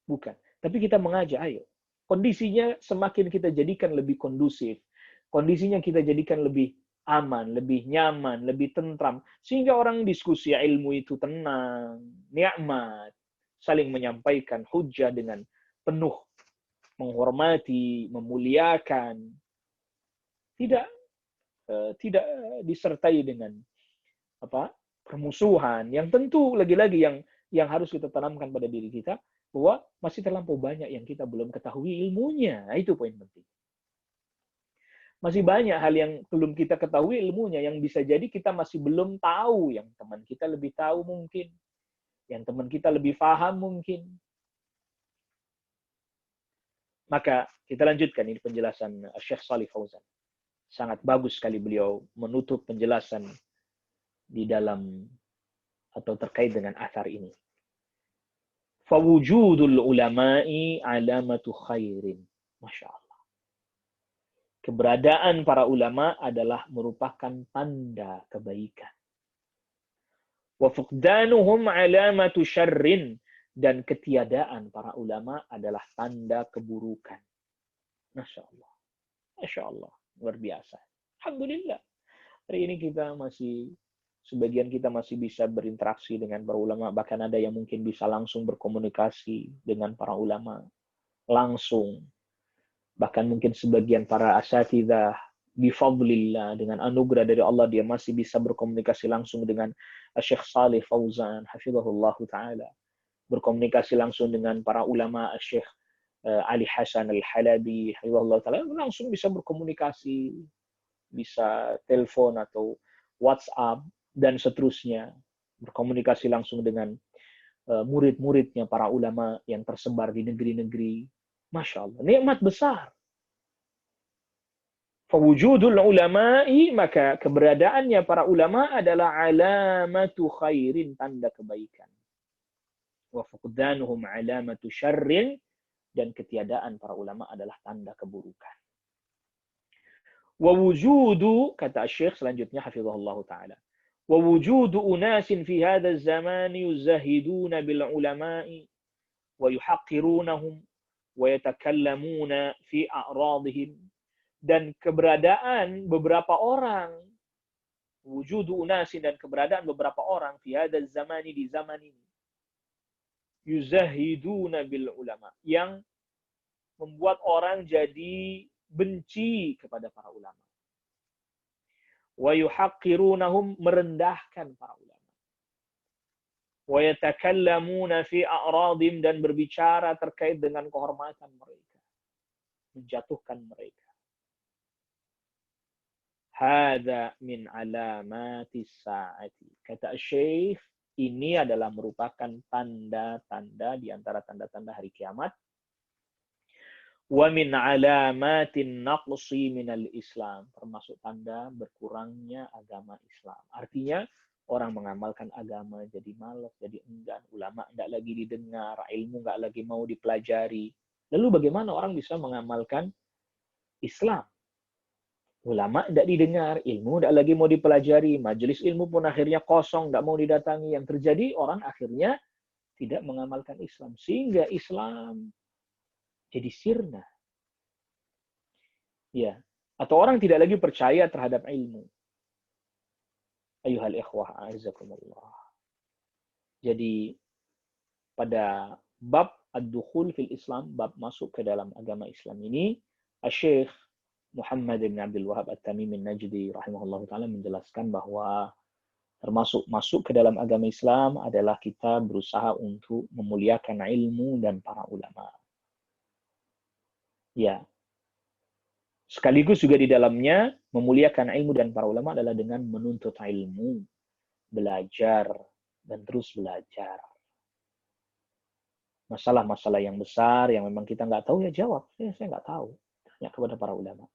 Bukan. Tapi kita mengajak, ayo. Kondisinya semakin kita jadikan lebih kondusif. Kondisinya kita jadikan lebih aman, lebih nyaman, lebih tentram. Sehingga orang diskusi ilmu itu tenang, nikmat, saling menyampaikan hujah dengan penuh menghormati, memuliakan. Tidak disertai dengan permusuhan yang tentu lagi-lagi yang harus kita tanamkan pada diri kita bahwa masih terlampau banyak yang kita belum ketahui ilmunya. Nah, itu poin penting. Masih banyak hal yang belum kita ketahui ilmunya, yang bisa jadi kita masih belum tahu, yang teman kita lebih tahu mungkin, yang teman kita lebih paham mungkin. Maka kita lanjutkan ini penjelasan Syekh Shalih Fauzan. Sangat bagus sekali beliau menutup penjelasan di dalam atau terkait dengan athar ini. Fawujudul ulama'i alamatu khairin. Masya Allah. Keberadaan para ulama adalah merupakan tanda kebaikan. Wa fuqdanuhum alamatu syarrin. Dan ketiadaan para ulama adalah tanda keburukan. Masya Allah. Masya Allah. Luar biasa. Alhamdulillah. Hari ini sebagian kita masih bisa berinteraksi dengan para ulama. Bahkan ada yang mungkin bisa langsung berkomunikasi dengan para ulama. Langsung. Bahkan mungkin sebagian para asatidzah bifadlillah, dengan anugerah dari Allah, dia masih bisa berkomunikasi langsung dengan Syekh Shalih Fauzan, hafizahullah ta'ala. Berkomunikasi langsung dengan para ulama, Syekh Ali Hasan Al-Halabi, hafizahullah ta'ala, langsung bisa berkomunikasi, bisa telepon atau WhatsApp, dan seterusnya. Berkomunikasi langsung dengan murid-muridnya para ulama yang tersebar di negeri-negeri. Masya Allah, nikmat besar. Fawujudul ulama'i, maka keberadaannya para ulama adalah alamatu khairin, tanda kebaikan. Wa fuqdanuhum alamatu syarrin, dan ketiadaan para ulama adalah tanda keburukan. Wa wujudu, kata Syekh selanjutnya hafizahullah ta'ala, wa wujudu unasin fi hadha zaman yuzahiduna bil ulama'i wa yuhaqqirunahum wa yatakallamuna fi a'radihim. Dan keberadaan beberapa orang, wujudu unasin, dan keberadaan beberapa orang fi hadha zamani, di zaman ini, yuzahiduna bil ulama, yang membuat orang jadi benci kepada para ulama. Wa yuhaqqirunahum, merendahkan para ulama. Wa yatakallamuna fi a'radim, dan berbicara terkait dengan kehormatan mereka, menjatuhkan mereka. Hada min alamatis sa'ati. Kata Syekh, ini adalah merupakan tanda-tanda di antara tanda-tanda hari kiamat. Wa min alamatin naqsi minal Islam, termasuk tanda berkurangnya agama Islam. Artinya orang mengamalkan agama jadi malas, jadi enggan, ulama enggak lagi didengar, ilmu enggak lagi mau dipelajari. Lalu bagaimana orang bisa mengamalkan Islam? Ulama tidak didengar, ilmu tidak lagi mau dipelajari, majelis ilmu pun akhirnya kosong, tidak mau didatangi. Yang terjadi, orang akhirnya tidak mengamalkan Islam. Sehingga Islam jadi sirna. Ya. Atau orang tidak lagi percaya terhadap ilmu. Ayuhal ikhwah, a'azakumullah. Jadi, pada bab ad-dukhul fil Islam, bab masuk ke dalam agama Islam ini, Syekh Muhammad bin Abdul Wahab At-Tamimi An-Najdi rahimahullah ta'ala menjelaskan bahwa termasuk masuk ke dalam agama Islam adalah kita berusaha untuk memuliakan ilmu dan para ulama. Ya. Sekaligus juga di dalamnya memuliakan ilmu dan para ulama adalah dengan menuntut ilmu, belajar, dan terus belajar. Masalah-masalah yang besar yang memang kita nggak tahu, ya jawab. Saya nggak tahu. Tanya kepada para ulama.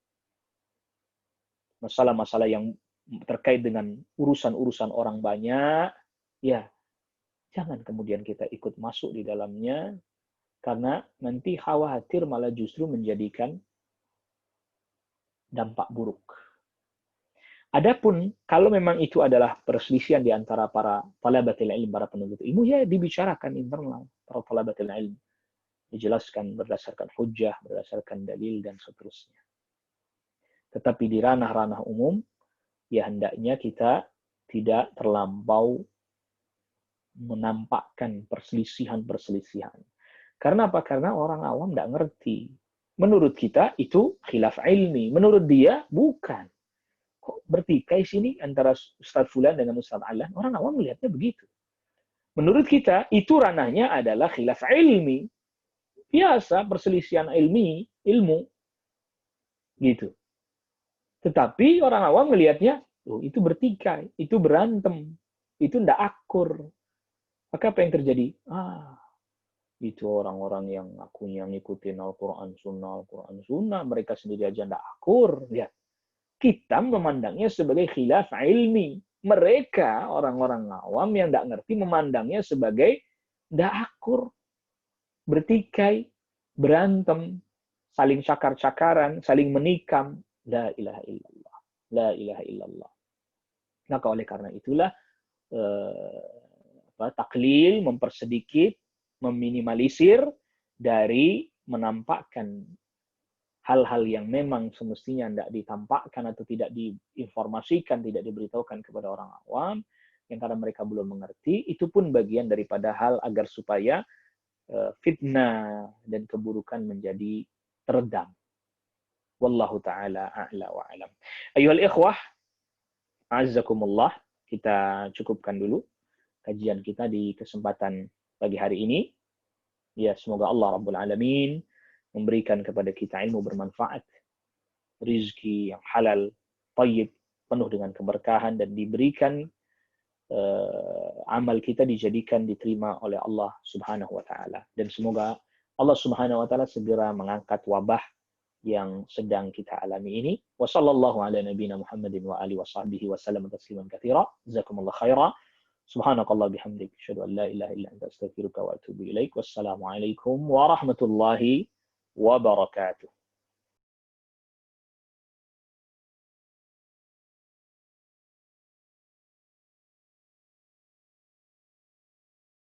Masalah-masalah yang terkait dengan urusan-urusan orang banyak, ya jangan kemudian kita ikut masuk di dalamnya, karena nanti khawatir malah justru menjadikan dampak buruk. Adapun kalau memang itu adalah perselisihan di antara para talabatul ilm, para penuntut ilmu, ya dibicarakan internal para talabatul ilm, dijelaskan berdasarkan hujjah, berdasarkan dalil, dan seterusnya. Tetapi di ranah-ranah umum, ya hendaknya kita tidak terlampau menampakkan perselisihan-perselisihan. Karena apa? Karena orang awam tidak ngerti. Menurut kita itu khilaf ilmi. Menurut dia bukan. Kok bertikai sini antara Ustaz Fulan dengan Ustaz Alan? Orang awam melihatnya begitu. Menurut kita, itu ranahnya adalah khilaf ilmi. Biasa, perselisihan ilmu. Gitu. Tetapi orang awam melihatnya, oh, itu bertikai, itu berantem, itu ndak akur. Maka apa yang terjadi? Itu orang-orang yang akunya ngikutin Al-Quran Sunnah, mereka sendiri aja ndak akur. Ya. Kita memandangnya sebagai khilaf ilmi. Mereka, orang-orang awam yang ndak ngerti, memandangnya sebagai ndak akur, bertikai, berantem, saling cakar-cakaran, saling menikam. La ilaha illallah. La ilaha illallah. Maka oleh karena itulah taklil, mempersedikit, meminimalisir dari menampakkan hal-hal yang memang semestinya tidak ditampakkan atau tidak diinformasikan, tidak diberitahukan kepada orang awam, yang karena mereka belum mengerti, itu pun bagian daripada hal agar supaya fitnah dan keburukan menjadi teredam. Wallahu ta'ala a'la wa alam. Ayuhal ikhwah, a'azzakumullah, kita cukupkan dulu kajian kita di kesempatan pagi hari ini. Ya, semoga Allah Rabbul Alamin memberikan kepada kita ilmu bermanfaat, rizki yang halal, tayyib, penuh dengan keberkahan, dan diberikan amal kita dijadikan diterima oleh Allah Subhanahu wa Ta'ala. Dan semoga Allah Subhanahu wa Ta'ala segera mengangkat wabah yang sedang kita alami ini. Wa sallallahu ala nabiyina Muhammadin wa alihi wa sahbihi wa sallam tasliman katsira. Jazakumullah khaira. Subhanakallah bihamdik. Asyhadu an la ilaha illa anta astaghfiruka wa atubu ilaik. Wassalamu alaikum warahmatullahi wabarakatuh.